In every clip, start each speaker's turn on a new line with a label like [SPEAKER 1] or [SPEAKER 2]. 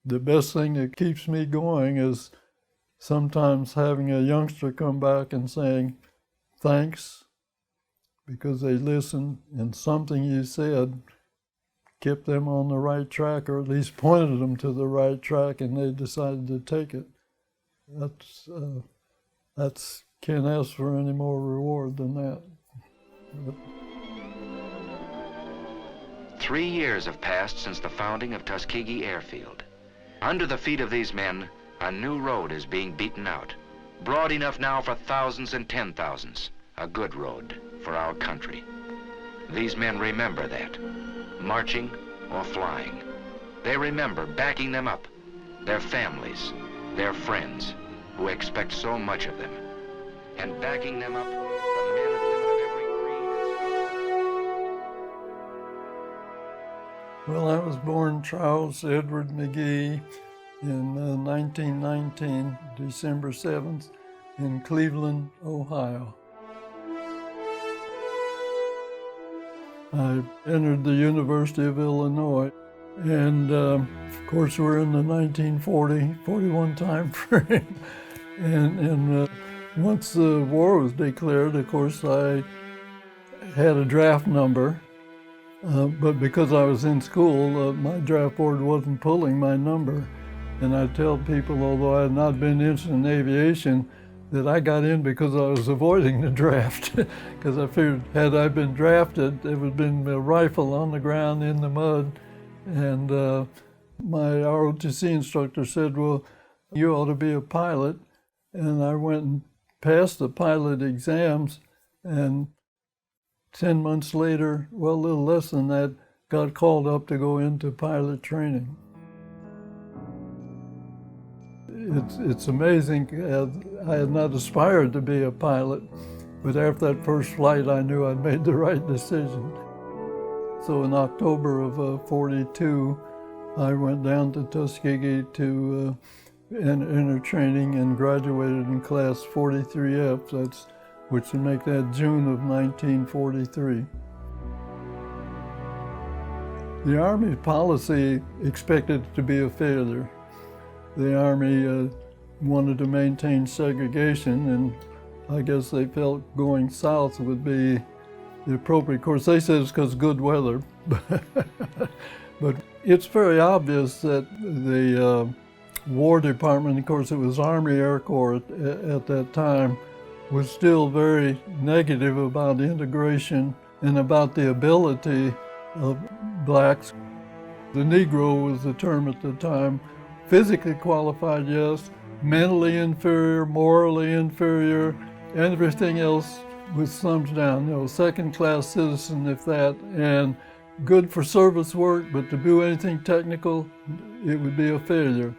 [SPEAKER 1] The best thing that keeps me going is sometimes having a youngster come back and saying, thanks, because they listened and something you said kept them on the right track, or at least pointed them to the right track, and they decided to take it. That's can't ask for any more reward than that.
[SPEAKER 2] 3 years have passed since the founding of Tuskegee Airfield. Under the feet of these men, a new road is being beaten out. Broad enough now for thousands and 10,000s. A good road for our country. These men remember that, marching or flying. They remember backing them up, their families, their friends, who expect so much of them. And backing them up, the men and women of every creed.
[SPEAKER 1] Well, I was born Charles Edward McGee in 1919, December 7th, in Cleveland, Ohio. I entered the University of Illinois, and of course we're in the 1940-41 time frame. and once the war was declared, of course I had a draft number, but because I was in school, my draft board wasn't pulling my number. And I tell people, although I had not been interested in aviation, that I got in because I was avoiding the draft. Because I figured, had I been drafted, there would have been a rifle on the ground in the mud. And my ROTC instructor said, well, you ought to be a pilot. And I went and passed the pilot exams, and 10 months later, well, a little less than that, got called up to go into pilot training. It's amazing. I had not aspired to be a pilot, but after that first flight, I knew I'd made the right decision. So in October of 42, I went down to Tuskegee to enter training and graduated in class 43F, which would make that June of 1943. The Army policy expected it to be a failure. The Army wanted to maintain segregation, and I guess they felt going south would be the appropriate course. They said it's because of good weather, but it's very obvious that the War Department, of course it was Army Air Corps at that time, was still very negative about integration and about the ability of blacks. The Negro was the term at the time. Physically qualified, yes. Mentally inferior, morally inferior, everything else was thumbs down. Second-class citizen, if that, and good for service work, but to do anything technical, it would be a failure.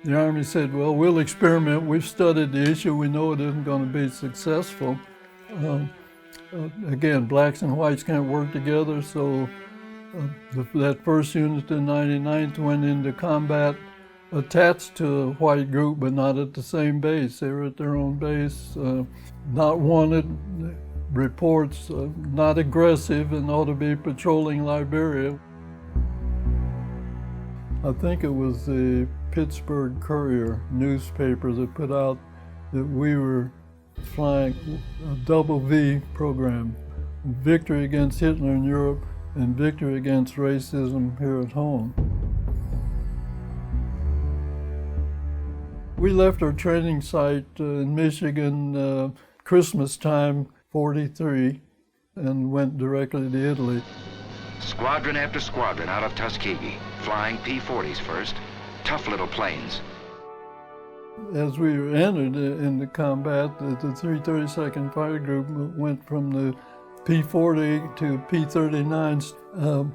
[SPEAKER 1] The Army said, well, we'll experiment. We've studied the issue. We know it isn't going to be successful. Again, blacks and whites can't work together, so that first unit, the 99th, went into combat attached to a white group, but not at the same base. They were at their own base, not wanted, reports, not aggressive, and ought to be patrolling Liberia. I think it was the Pittsburgh Courier newspaper that put out that we were flying a double V program, victory against Hitler in Europe and victory against racism here at home. We left our training site in Michigan Christmas time, 43, and went directly to Italy.
[SPEAKER 2] Squadron after squadron out of Tuskegee, flying P-40s first, tough little planes.
[SPEAKER 1] As we entered into combat, the 332nd Fighter Group went from the P-40 to P-39s,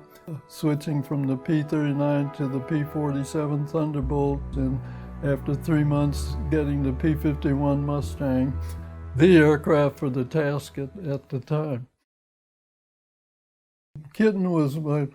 [SPEAKER 1] switching from the P-39 to the P-47 Thunderbolt, and after 3 months getting the P-51 Mustang, the aircraft for the task at the time. Kitten was my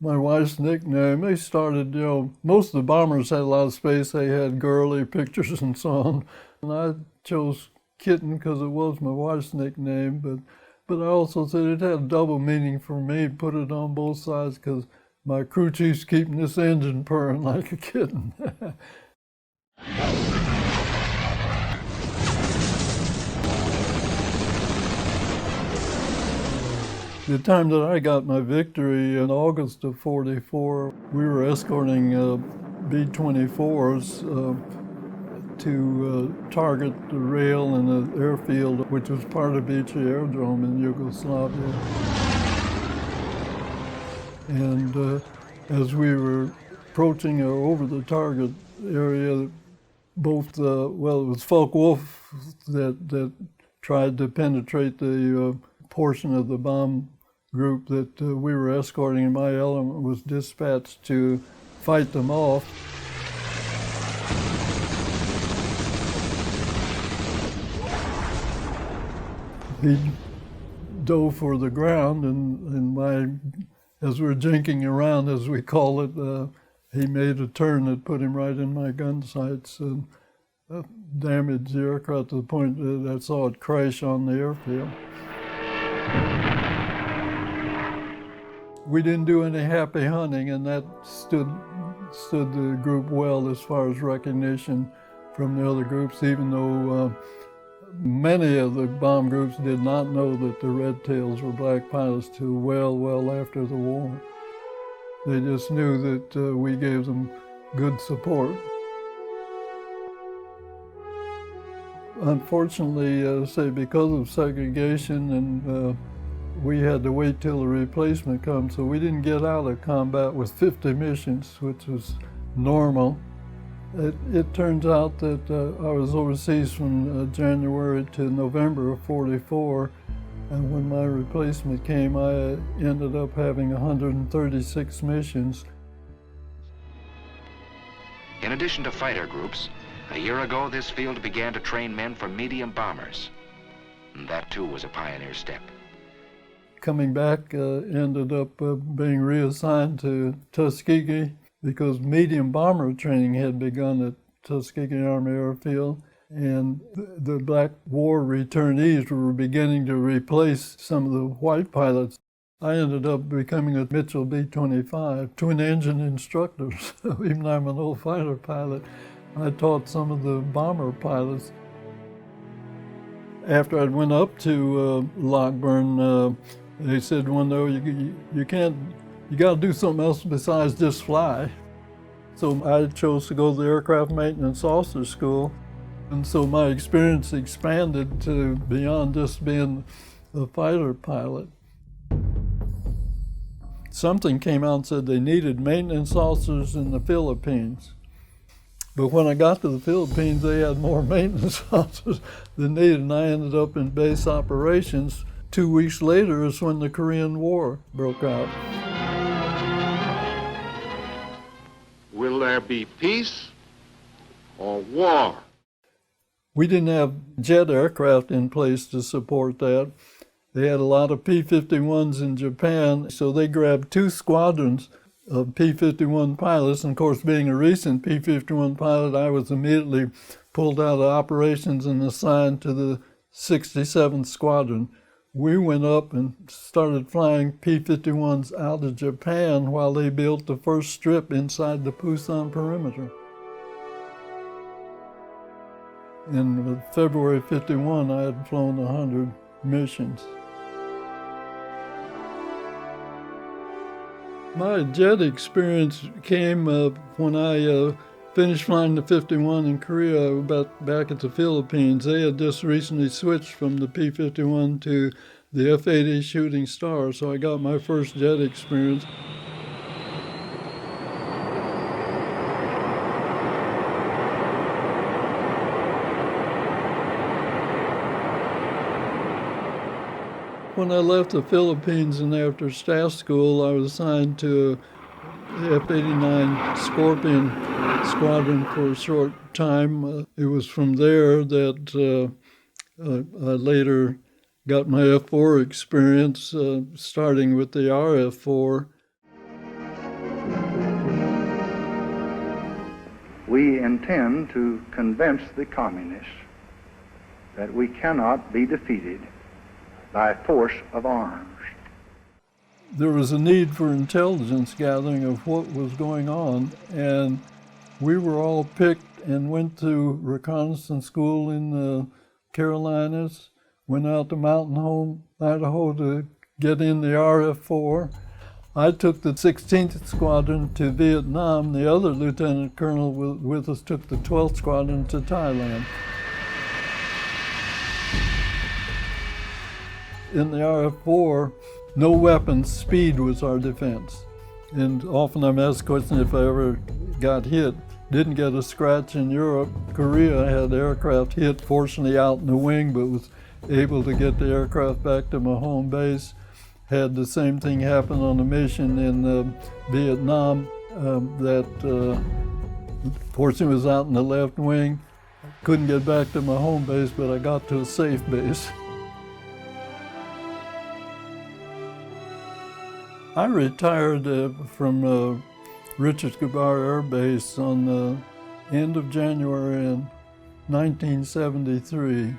[SPEAKER 1] wife's nickname. They started, most of the bombers had a lot of space. They had girly pictures and so on. And I chose Kitten because it was my wife's nickname, but I also said it had a double meaning for me, put it on both sides, because My crew chief's keeping this engine purring like a kitten. The time that I got my victory in August of '44, we were escorting B-24s to target the rail in the airfield, which was part of Beachy Aerodrome in Yugoslavia. And as we were approaching over the target area, both, well, it was Focke-Wulf that tried to penetrate the portion of the bomb group that we were escorting, and my element was dispatched to fight them off. He dove for the ground, and as we were jinking around, as we call it, he made a turn that put him right in my gun sights and damaged the aircraft to the point that I saw it crash on the airfield. We didn't do any happy hunting, and that stood the group well as far as recognition from the other groups, even though many of the bomb groups did not know that the Red Tails were black pilots till well after the war. They just knew that we gave them good support. Unfortunately, say because of segregation, and we had to wait till the replacement comes, so we didn't get out of combat with 50 missions, which was normal. It turns out that I was overseas from January to November of '44, and when my replacement came, I ended up having 136 missions.
[SPEAKER 2] In addition to fighter groups, a year ago this field began to train men for medium bombers. And that too was a pioneer step.
[SPEAKER 1] Coming back, ended up being reassigned to Tuskegee, because medium bomber training had begun at Tuskegee Army Airfield, and the Black War returnees were beginning to replace some of the white pilots. I ended up becoming a Mitchell B-25 twin-engine instructor. So even though I'm an old fighter pilot, I taught some of the bomber pilots. After I went up to Lockburn, they said, well, no, you can't, you got to do something else besides just fly. So I chose to go to the Aircraft Maintenance Officer School. And so my experience expanded to beyond just being a fighter pilot. Something came out and said they needed maintenance officers in the Philippines. But when I got to the Philippines, they had more maintenance officers than needed, and I ended up in base operations. 2 weeks later is when the Korean War broke out.
[SPEAKER 3] Will there be peace or war?
[SPEAKER 1] We didn't have jet aircraft in place to support that. They had a lot of P-51s in Japan, so they grabbed 2 squadrons of P-51 pilots. And of course, being a recent P-51 pilot, I was immediately pulled out of operations and assigned to the 67th Squadron. We went up and started flying P-51s out of Japan while they built the first strip inside the Pusan perimeter. In February '51, I had flown 100 missions. My jet experience came when I finished flying the 51 in Korea, about back at the Philippines. They had just recently switched from the P-51 to the F-80 Shooting Star, so I got my first jet experience. When I left the Philippines and after staff school, I was assigned to the F-89 Scorpion Squadron for a short time. It was from there that I later got my F-4 experience, starting with the RF-4.
[SPEAKER 4] We intend to convince the communists that we cannot be defeated by force of arms.
[SPEAKER 1] there was a need for intelligence gathering of what was going on, and we were all picked and went to reconnaissance school in the Carolinas, went out to Mountain Home, Idaho to get in the RF-4. I took the 16th Squadron to Vietnam. The other lieutenant colonel with us took the 12th Squadron to Thailand. In the RF-4, no weapons, speed was our defense. And often I'm asked the question if I ever got hit. Didn't get a scratch in Europe. Korea had aircraft hit, fortunately out in the wing, but was able to get the aircraft back to my home base. Had the same thing happen on a mission in Vietnam that fortunately was out in the left wing. Couldn't get back to my home base, but I got to a safe base. I retired from Richards Gabar Air Base on the end of January in 1973.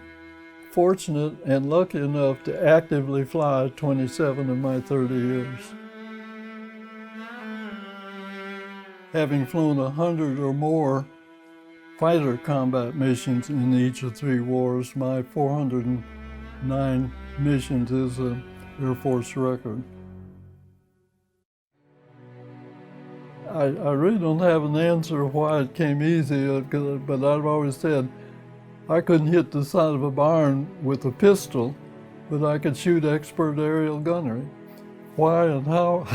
[SPEAKER 1] Fortunate and lucky enough to actively fly 27 of my 30 years. Having flown 100 or more fighter combat missions in each of 3 wars, my 409 missions is an Air Force record. I really don't have an answer why it came easy, but I've always said I couldn't hit the side of a barn with a pistol, but I could shoot expert aerial gunnery. Why and how,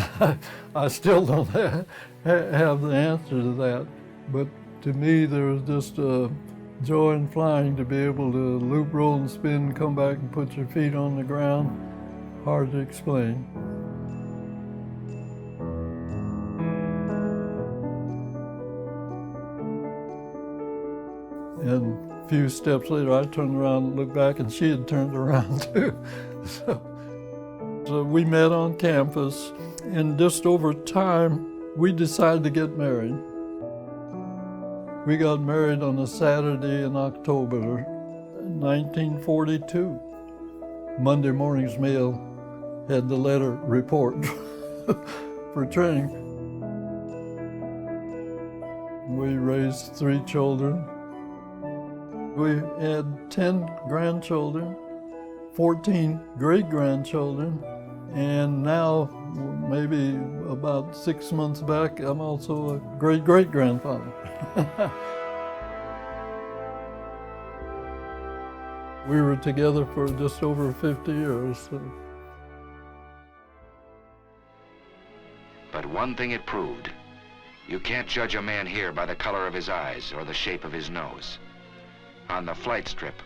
[SPEAKER 1] I still don't have the answer to that. But to me, there was just a joy in flying to be able to loop, roll, and spin, come back and put your feet on the ground. Hard to explain. And a few steps later, I turned around and looked back, and she had turned around too. So we met on campus, and just over time, we decided to get married. We got married on a Saturday in October 1942. Monday morning's mail had the letter report for training. We raised 3 children. We had 10 grandchildren, 14 great-grandchildren, and now, maybe about 6 months back, I'm also a great-great-grandfather. We were together for just over 50 years. So.
[SPEAKER 2] But one thing it proved, you can't judge a man here by the color of his eyes or the shape of his nose. On the flight strip,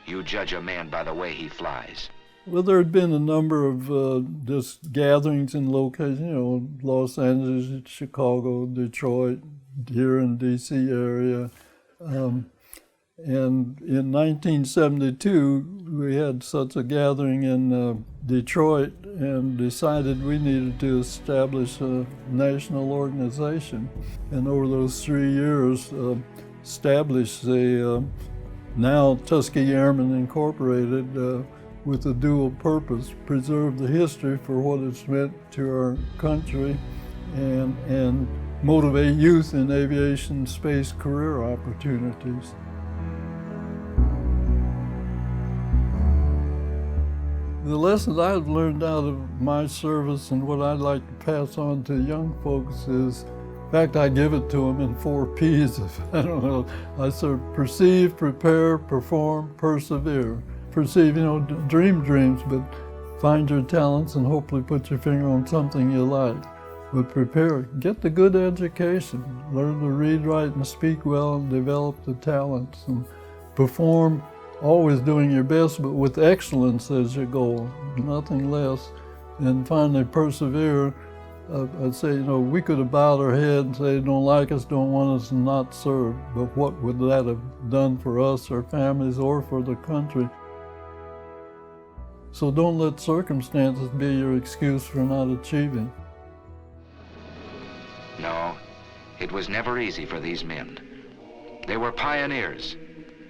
[SPEAKER 2] you judge a man by the way he flies.
[SPEAKER 1] Well, there had been a number of just gatherings in locations, Los Angeles, Chicago, Detroit, here in D.C. area. And in 1972, we had such a gathering in Detroit and decided we needed to establish a national organization. And over those 3 years, established the now Tuskegee Airman Incorporated with a dual purpose, preserve the history for what it's meant to our country and motivate youth in aviation space career opportunities. The lessons I've learned out of my service and what I'd like to pass on to young folks is, in fact, I give it to them in 4 P's. I don't know. I said perceive, prepare, perform, persevere. Perceive, dream dreams, but find your talents and hopefully put your finger on something you like. But prepare, get the good education, learn to read, write, and speak well, and develop the talents. And perform, always doing your best, but with excellence as your goal, nothing less. And finally, persevere. I'd say, we could have bowed our head and say, don't like us, don't want us, and not serve. But what would that have done for us, our families, or for the country? So don't let circumstances be your excuse for not achieving.
[SPEAKER 2] No, it was never easy for these men. They were pioneers,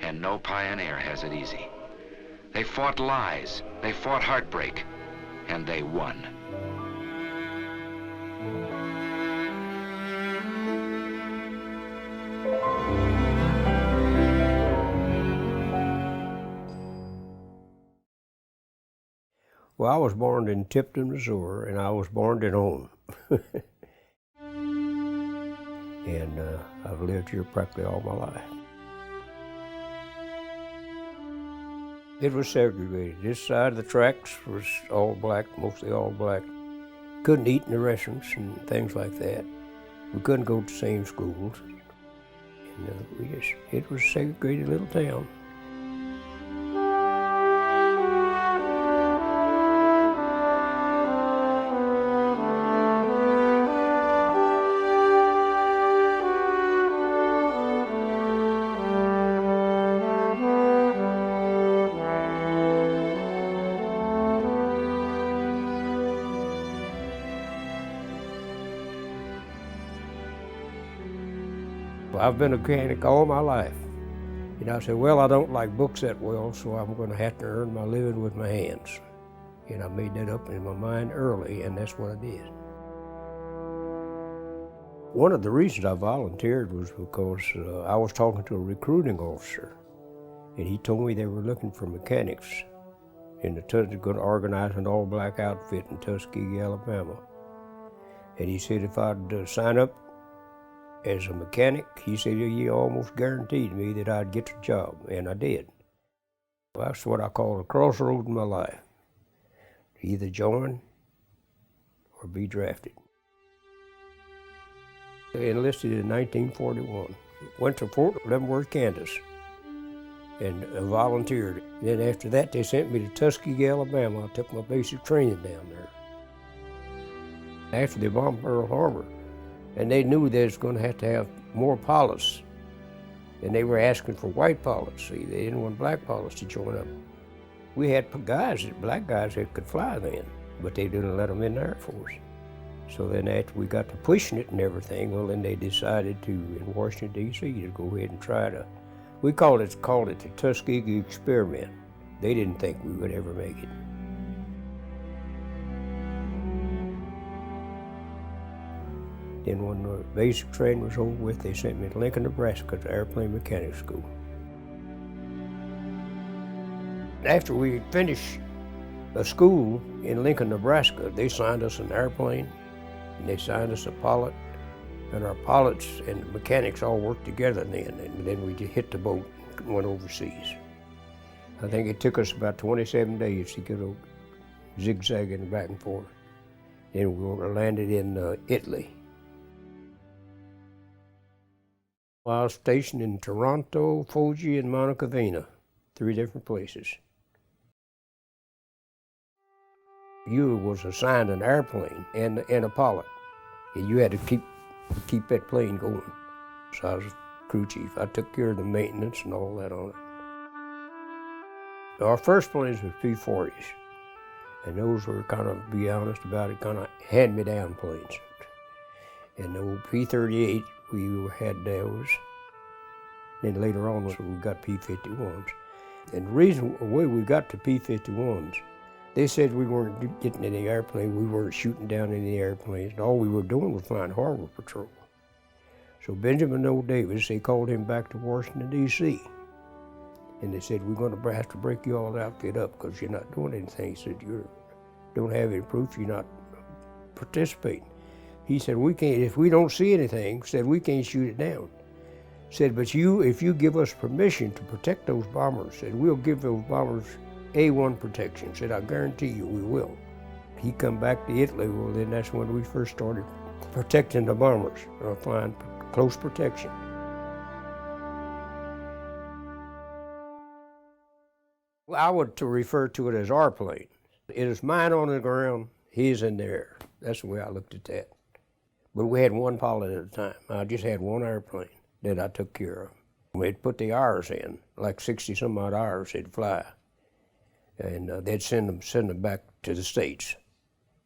[SPEAKER 2] and no pioneer has it easy. They fought lies, they fought heartbreak, and they won.
[SPEAKER 5] Well, I was born in Tipton, Missouri, and I was born at home. And I've lived here practically all my life. It was segregated. This side of the tracks was all black, mostly all black. Couldn't eat in the restaurants and things like that. We couldn't go to the same schools. And it was a segregated little town. I've been a mechanic all my life. And I said, well, I don't like books that well, so I'm going to have to earn my living with my hands. And I made that up in my mind early, and that's what I did. One of the reasons I volunteered was because I was talking to a recruiting officer, and he told me they were looking for mechanics, and they're going to organize an all-black outfit in Tuskegee, Alabama. And he said if I'd sign up as a mechanic, he said he almost guaranteed me that I'd get the job, and I did. That's what I call a crossroad in my life. To either join or be drafted. I enlisted in 1941. Went to Fort Leavenworth, Kansas, and volunteered. Then after that, they sent me to Tuskegee, Alabama. I took my basic training down there. After they bombed Pearl Harbor, and they knew they was going to have more pilots. And they were asking for white pilots. See, they didn't want black pilots to join up. We had guys, black guys that could fly then, but they didn't let them in the Air Force. So then after we got to pushing it and everything, well, then they decided to, in Washington, D.C., to go ahead and try to, we called it the Tuskegee experiment. They didn't think we would ever make it. Then when the basic training was over with, they sent me to Lincoln, Nebraska to airplane mechanic school. After we finished a school in Lincoln, Nebraska, they signed us an airplane, and they signed us a pilot, and our pilots and the mechanics all worked together then, and then we just hit the boat and went overseas. I think it took us about 27 days to get zigzagging back and forth. Then we landed in Italy. I was stationed in Toronto, Foggia, and Montecavina, 3 different places. You was assigned an airplane and a pilot, and you had to keep that plane going. So I was crew chief. I took care of the maintenance and all that on it. Our first planes were P-40s, and those were kind of, to be honest about it, kind of hand-me-down planes. And the old P-38, we had those. Then later on, we got P-51s. And the reason why we got to P-51s, they said we weren't getting any airplane, we weren't shooting down any airplanes, and all we were doing was flying harbor patrol. So Benjamin O. Davis, they called him back to Washington, D.C. And they said, we're going to have to break you all outfit up because you're not doing anything. He said, you don't have any proof, you're not participating. He said, we can't, if we don't see anything, said, we can't shoot it down. Said, but if you give us permission to protect those bombers, said, we'll give those bombers A1 protection. Said, I guarantee you we will. He come back to Italy, well, then that's when we first started protecting the bombers, flying close protection. Well, I would refer to it as our plane. It is mine on the ground, his in the air. That's the way I looked at that. But we had one pilot at a time. I just had one airplane that I took care of. We'd put the hours in, like 60 some odd hours they'd fly. And they'd send them back to the States.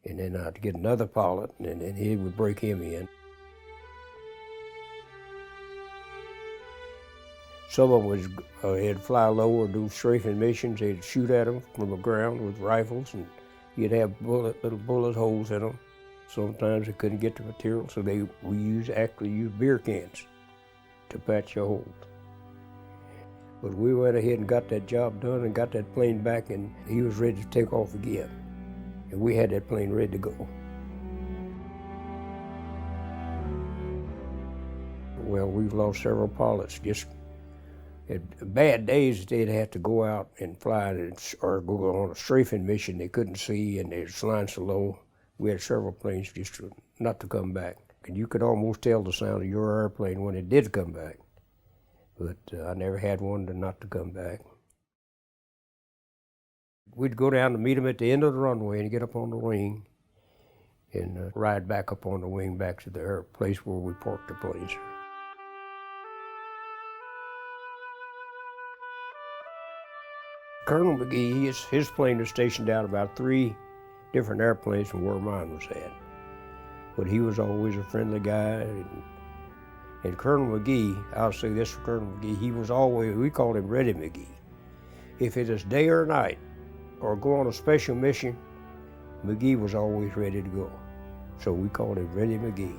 [SPEAKER 5] And then I'd get another pilot, and then he would break him in. Some of them they'd fly low or do strafing missions. They'd shoot at them from the ground with rifles, and you'd have little bullet holes in them. Sometimes they couldn't get the material, so we actually used beer cans to patch a hole. But we went ahead and got that job done and got that plane back, and he was ready to take off again. And we had that plane ready to go. Well, we've lost several pilots. Just at bad days, they'd have to go out and fly or go on a strafing mission they couldn't see, and they'd flying so low. We had several planes just not to come back. And you could almost tell the sound of your airplane when it did come back. But I never had one not to come back. We'd go down to meet them at the end of the runway and get up on the wing and ride back up on the wing back to the place where we parked the planes. Colonel McGee, his plane was stationed out about 3 different airplanes from where mine was at. But he was always a friendly guy. And Colonel McGee, I'll say this for Colonel McGee, he was always, we called him Ready McGee. If it is day or night, or go on a special mission, McGee was always ready to go. So we called him Ready McGee.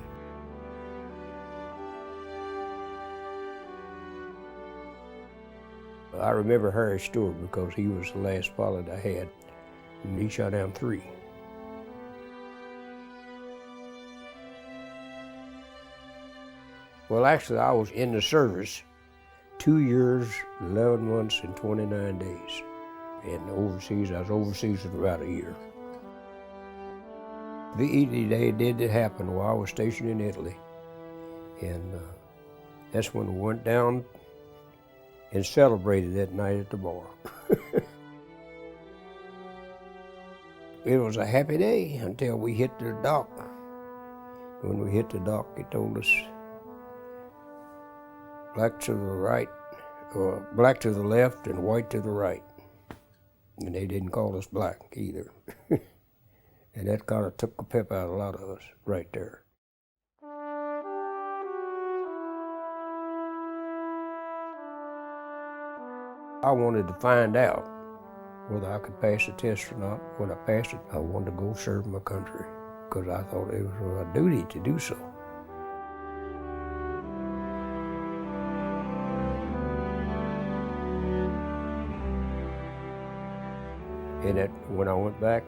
[SPEAKER 5] I remember Harry Stewart because he was the last pilot I had, and he shot down 3. Well, actually, I was in the service 2 years, 11 months, and 29 days. And overseas, I was overseas for about a year. VE Day did happen while I was stationed in Italy. And that's when we went down and celebrated that night at the bar. It was a happy day until we hit the dock. When we hit the dock, it told us black to the right, or black to the left and white to the right. And they didn't call us black either. And that kind of took the pep out of a lot of us right there. I wanted to find out whether I could pass the test or not. When I passed it, I wanted to go serve my country because I thought it was my duty to do so. And when I went back,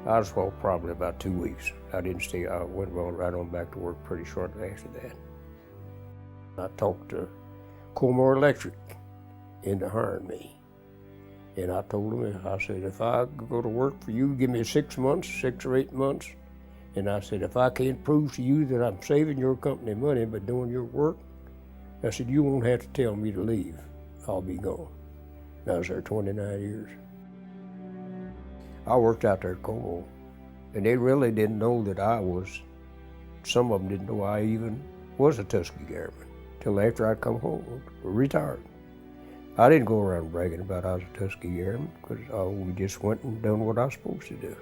[SPEAKER 5] I was probably about 2 weeks. I didn't stay, I went right on back to work pretty shortly after that. I talked to Colmore Electric into hiring me. And I told them, I said, if I go to work for you, give me 6 months, 6 or 8 months. And I said, if I can't prove to you that I'm saving your company money by doing your work, I said, you won't have to tell me to leave. I'll be gone. And I was there 29 years. I worked out there at Colmore, and they really didn't know that I was, some of them didn't know I even was a Tuskegee Airman till after I'd come home, retired. I didn't go around bragging about I was a Tuskegee Airman because we just went and done what I was supposed to do.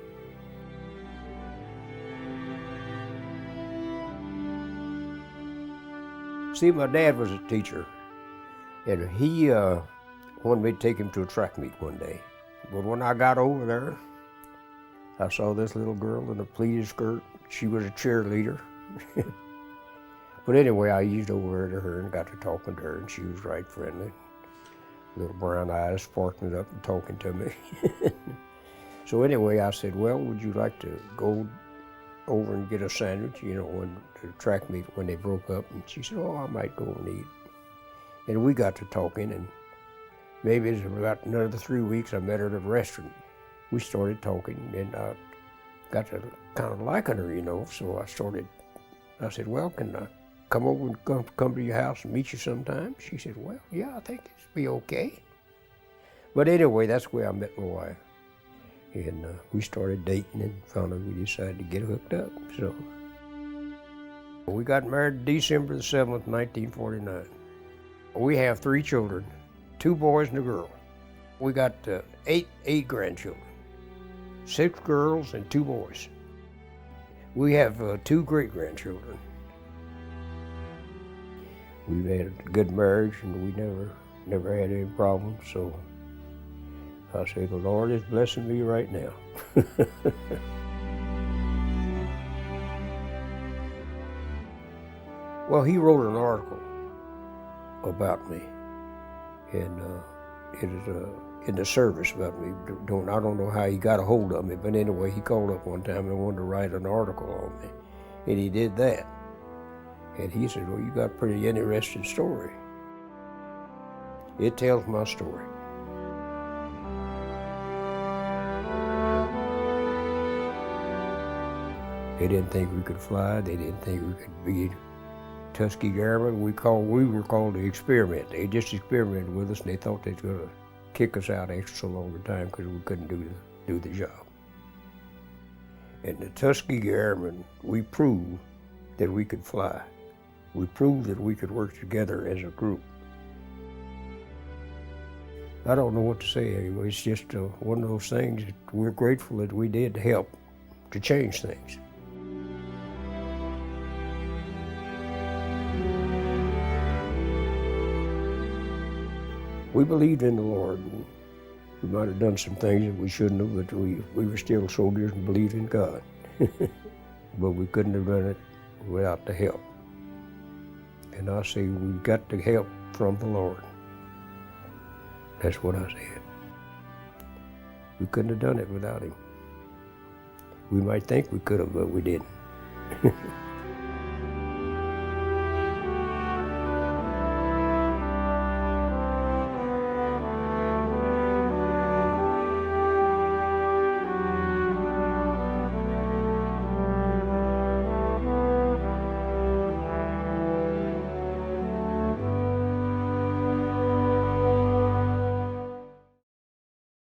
[SPEAKER 5] See, my dad was a teacher, and he wanted me to take him to a track meet one day. But when I got over there, I saw this little girl in a pleated skirt. She was a cheerleader. But anyway, I eased over to her and got to talking to her, and she was right friendly. Little brown eyes sparkling up and talking to me. So anyway, I said, well, would you like to go over and get a sandwich, you know, when the track meet, when they broke up? And she said, oh, I might go and eat. And we got to talking, and maybe it was about another 3 weeks, I met her at a restaurant. We started talking, and I got to kind of liking her, you know, so I said, well, can I come over and come to your house and meet you sometime? She said, well, yeah, I think it'd be okay. But anyway, that's where I met my wife. And we started dating, and finally we decided to get hooked up, so. We got married December the 7th, 1949. We have 3 children, 2 boys and a girl. We got 8 grandchildren, 6 girls and 2 boys. We have 2 great-grandchildren. We've had a good marriage, and we never had any problems, so I say the Lord is blessing me right now. Well, he wrote an article about me, and it is in the service about me doing. I don't know how he got a hold of me, but anyway, he called up one time and wanted to write an article on me, and he did that. And he said, "Well, you got a pretty interesting story." It tells my story. They didn't think we could fly. They didn't think we could be Tuskegee Airmen. We were called the experiment. They just experimented with us, and they thought they were going to kick us out after so long a time because we couldn't do the job. And the Tuskegee Airmen, we proved that we could fly. We proved that we could work together as a group. I don't know what to say anyway. It's just one of those things that we're grateful that we did help to change things. We believed in the Lord. We might have done some things that we shouldn't have, but we were still soldiers and believed in God. But we couldn't have done it without the help. And I say we got the help from the Lord. That's what I said. We couldn't have done it without him. We might think we could have, but we didn't.